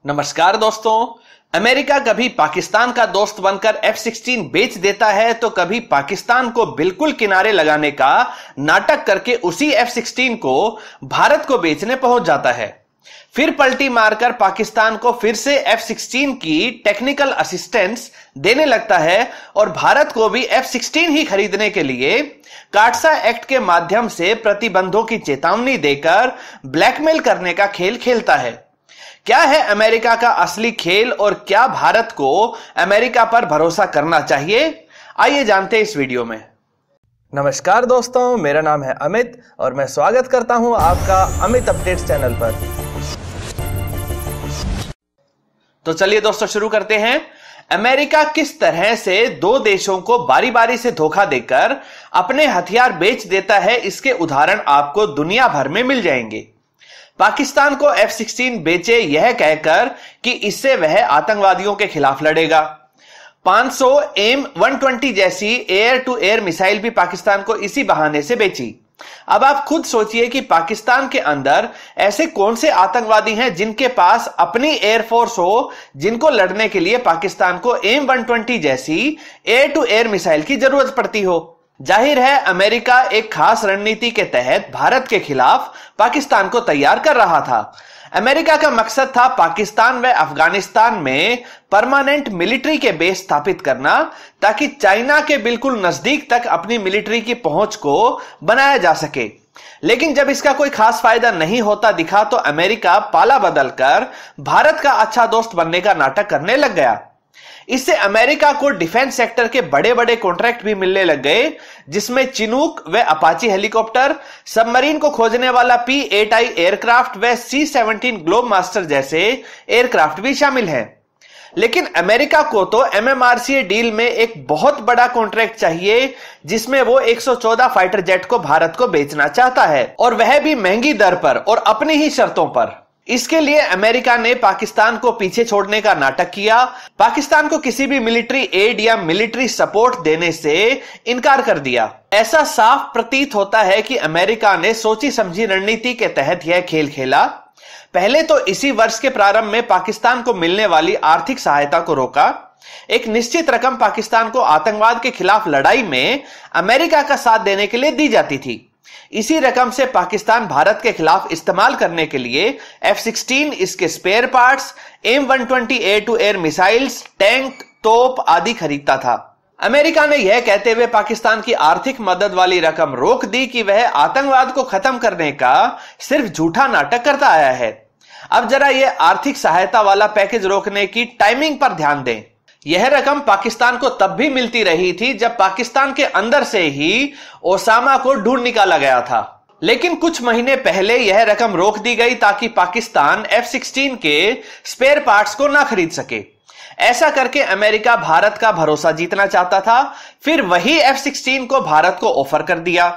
नमस्कार दोस्तों। अमेरिका कभी पाकिस्तान का दोस्त बनकर F-16 बेच देता है तो कभी पाकिस्तान को बिल्कुल किनारे लगाने का नाटक करके उसी F-16 को भारत को बेचने पहुंच जाता है। फिर पलटी मारकर पाकिस्तान को फिर से F-16 की टेक्निकल असिस्टेंस देने लगता है और भारत को भी F-16 ही खरीदने के लिए काटसा एक्ट के माध्यम से प्रतिबंधों की चेतावनी देकर ब्लैकमेल करने का खेल खेलता है। क्या है अमेरिका का असली खेल और क्या भारत को अमेरिका पर भरोसा करना चाहिए? आइए जानते हैं इस वीडियो में। नमस्कार दोस्तों, मेरा नाम है अमित और मैं स्वागत करता हूं आपका अमित अपडेट्स चैनल पर। तो चलिए दोस्तों शुरू करते हैं। अमेरिका किस तरह से दो देशों को बारी बारी से धोखा देकर अपने हथियार बेच देता है, इसके उदाहरण आपको दुनिया भर में मिल जाएंगे। पाकिस्तान को F-16 बेचे यह कहकर कि इससे वह आतंकवादियों के खिलाफ लड़ेगा। 500 AIM-120 जैसी एयर टू एयर मिसाइल भी पाकिस्तान को इसी बहाने से बेची। अब आप खुद सोचिए कि पाकिस्तान के अंदर ऐसे कौन से आतंकवादी हैं जिनके पास अपनी एयरफोर्स हो, जिनको लड़ने के लिए पाकिस्तान को AIM-120 जैसी एयर टू एयर मिसाइल की जरूरत पड़ती हो। जाहिर है अमेरिका एक खास रणनीति के तहत भारत के खिलाफ पाकिस्तान को तैयार कर रहा था। अमेरिका का मकसद था पाकिस्तान व अफगानिस्तान में परमानेंट मिलिट्री के बेस स्थापित करना, ताकि चाइना के बिल्कुल नजदीक तक अपनी मिलिट्री की पहुंच को बनाया जा सके। लेकिन जब इसका कोई खास फायदा नहीं होता दिखा तो अमेरिका पाला बदलकर भारत का अच्छा दोस्त बनने का नाटक करने लग गया। इससे अमेरिका को डिफेंस सेक्टर के बड़े बड़े कॉन्ट्रैक्ट भी मिलने लग गए, जिसमें चिनूक व अपाची हेलीकॉप्टर, सबमरीन को खोजने वाला P-8I एयरक्राफ्ट व C-17 ग्लोब मास्टर जैसे एयरक्राफ्ट भी शामिल हैं। लेकिन अमेरिका को तो MMRCA डील में एक बहुत बड़ा कॉन्ट्रैक्ट चाहिए, जिसमें वो 114 फाइटर जेट को भारत को बेचना चाहता है, और वह भी महंगी दर पर और अपनी ही शर्तों पर। इसके लिए अमेरिका ने पाकिस्तान को पीछे छोड़ने का नाटक किया, पाकिस्तान को किसी भी मिलिट्री एड या मिलिट्री सपोर्ट देने से इनकार कर दिया। ऐसा साफ प्रतीत होता है कि अमेरिका ने सोची समझी रणनीति के तहत यह खेल खेला। पहले तो इसी वर्ष के प्रारंभ में पाकिस्तान को मिलने वाली आर्थिक सहायता को रोका। एक निश्चित रकम पाकिस्तान को आतंकवाद के खिलाफ लड़ाई में अमेरिका का साथ देने के लिए दी जाती थी। इसी रकम से पाकिस्तान भारत के खिलाफ इस्तेमाल करने के लिए F-16, इसके spare parts, AIM-120 air to air missiles, tank, तोप आदि खरीदता था। अमेरिका ने यह कहते हुए पाकिस्तान की आर्थिक मदद वाली रकम रोक दी कि वह आतंकवाद को खत्म करने का सिर्फ झूठा नाटक करता आया है। अब जरा यह आर्थिक सहायता वाला पैकेज रोकने की टाइमिंग पर ध्यान दें। यह रकम पाकिस्तान को तब भी मिलती रही थी जब पाकिस्तान के अंदर से ही ओसामा को ढूंढ निकाला गया था। लेकिन कुछ महीने पहले यह रकम रोक दी गई ताकि पाकिस्तान F-16 के स्पेयर पार्ट्स को ना खरीद सके। ऐसा करके अमेरिका भारत का भरोसा जीतना चाहता था। फिर वही F-16 को भारत को ऑफर कर दिया।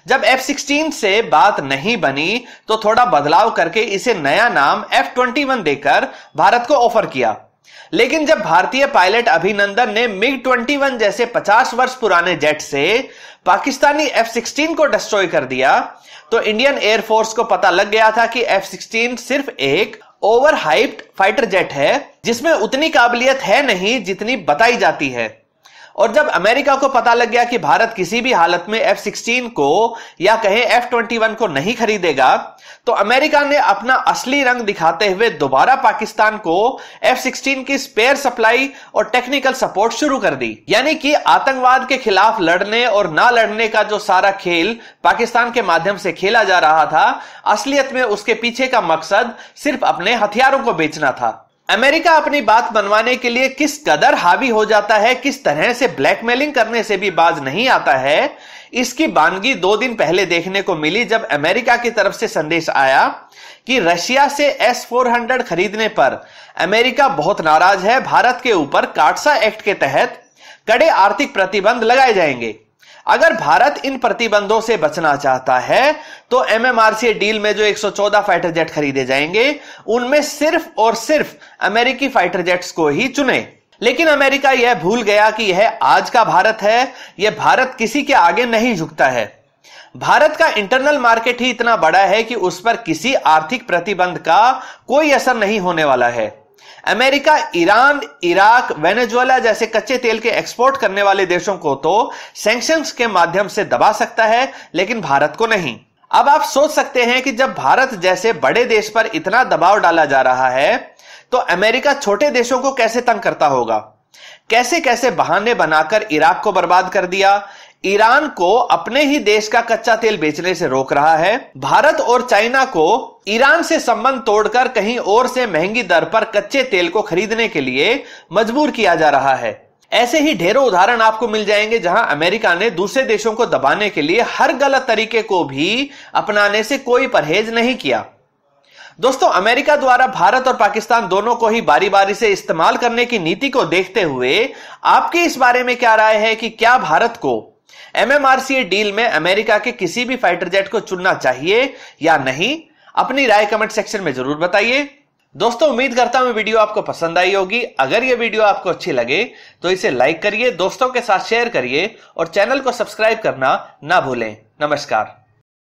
जब F-16 से बात नहीं बनी तो थोड़ा बदलाव करके इसे नया नाम F-21 देकर भारत को ऑफर किया। लेकिन जब भारतीय पायलट अभिनंदन ने MiG-21 जैसे 50 वर्ष पुराने जेट से पाकिस्तानी F-16 को डिस्ट्रॉय कर दिया, तो इंडियन एयरफोर्स को पता लग गया था कि F-16 सिर्फ एक ओवर हाइप्ड फाइटर जेट है, जिसमें उतनी काबिलियत है नहीं जितनी बताई जाती है। और जब अमेरिका को पता लग गया कि भारत किसी भी हालत में F-16 को या कहें F-21 को नहीं खरीदेगा, तो अमेरिका ने अपना असली रंग दिखाते हुए दोबारा पाकिस्तान को F-16 की स्पेयर सप्लाई और टेक्निकल सपोर्ट शुरू कर दी। यानी कि आतंकवाद के खिलाफ लड़ने और ना लड़ने का जो सारा खेल पाकिस्तान के माध्यम से खेला जा रहा था, असलियत में उसके पीछे का मकसद सिर्फ अपने हथियारों को बेचना था। अमेरिका अपनी बात मनवाने के लिए किस कदर हावी हो जाता है, किस तरह से ब्लैकमेलिंग करने से भी बाज नहीं आता है, इसकी बानगी 2 दिन पहले देखने को मिली, जब अमेरिका की तरफ से संदेश आया कि रशिया से S-400 खरीदने पर अमेरिका बहुत नाराज है। भारत के ऊपर काटसा एक्ट के तहत कड़े आर्थिक प्रतिबंध लगाए जाएंगे। अगर भारत इन प्रतिबंधों से बचना चाहता है तो MMRCA डील में जो 114 फाइटर जेट खरीदे जाएंगे, उनमें सिर्फ और सिर्फ अमेरिकी फाइटर जेट्स को ही चुने। लेकिन अमेरिका यह भूल गया कि यह आज का भारत है, यह भारत किसी के आगे नहीं झुकता है। भारत का इंटरनल मार्केट ही इतना बड़ा है कि उस पर किसी आर्थिक प्रतिबंध का कोई असर नहीं होने वाला है। अमेरिका ईरान, इराक, वेनेजुएला जैसे कच्चे तेल के एक्सपोर्ट करने वाले देशों को तो सैंक्शंस के माध्यम से दबा सकता है, लेकिन भारत को नहीं। अब आप सोच सकते हैं कि जब भारत जैसे बड़े देश पर इतना दबाव डाला जा रहा है तो अमेरिका छोटे देशों को कैसे तंग करता होगा। कैसे कैसे बहाने बनाकर इराक को बर्बाद कर दिया, ईरान को अपने ही देश का कच्चा तेल बेचने से रोक रहा है, भारत और चाइना को ईरान से संबंध तोड़कर कहीं और से महंगी दर पर कच्चे तेल को खरीदने के लिए मजबूर किया जा रहा है। ऐसे ही ढेरों उदाहरण आपको मिल जाएंगे जहां अमेरिका ने दूसरे देशों को दबाने के लिए हर गलत तरीके को भी अपनाने से कोई परहेज नहीं किया। दोस्तों, अमेरिका द्वारा भारत और पाकिस्तान दोनों को ही बारी बारी से इस्तेमाल करने की नीति को देखते हुए आपकी इस बारे में क्या राय है कि क्या भारत को MMRCA डील में अमेरिका के किसी भी फाइटर जेट को चुनना चाहिए या नहीं? अपनी राय कमेंट सेक्शन में जरूर बताइए। दोस्तों, उम्मीद करता हूं वीडियो आपको पसंद आई होगी। अगर यह वीडियो आपको अच्छी लगे तो इसे लाइक करिए, दोस्तों के साथ शेयर करिए और चैनल को सब्सक्राइब करना ना भूलें। नमस्कार।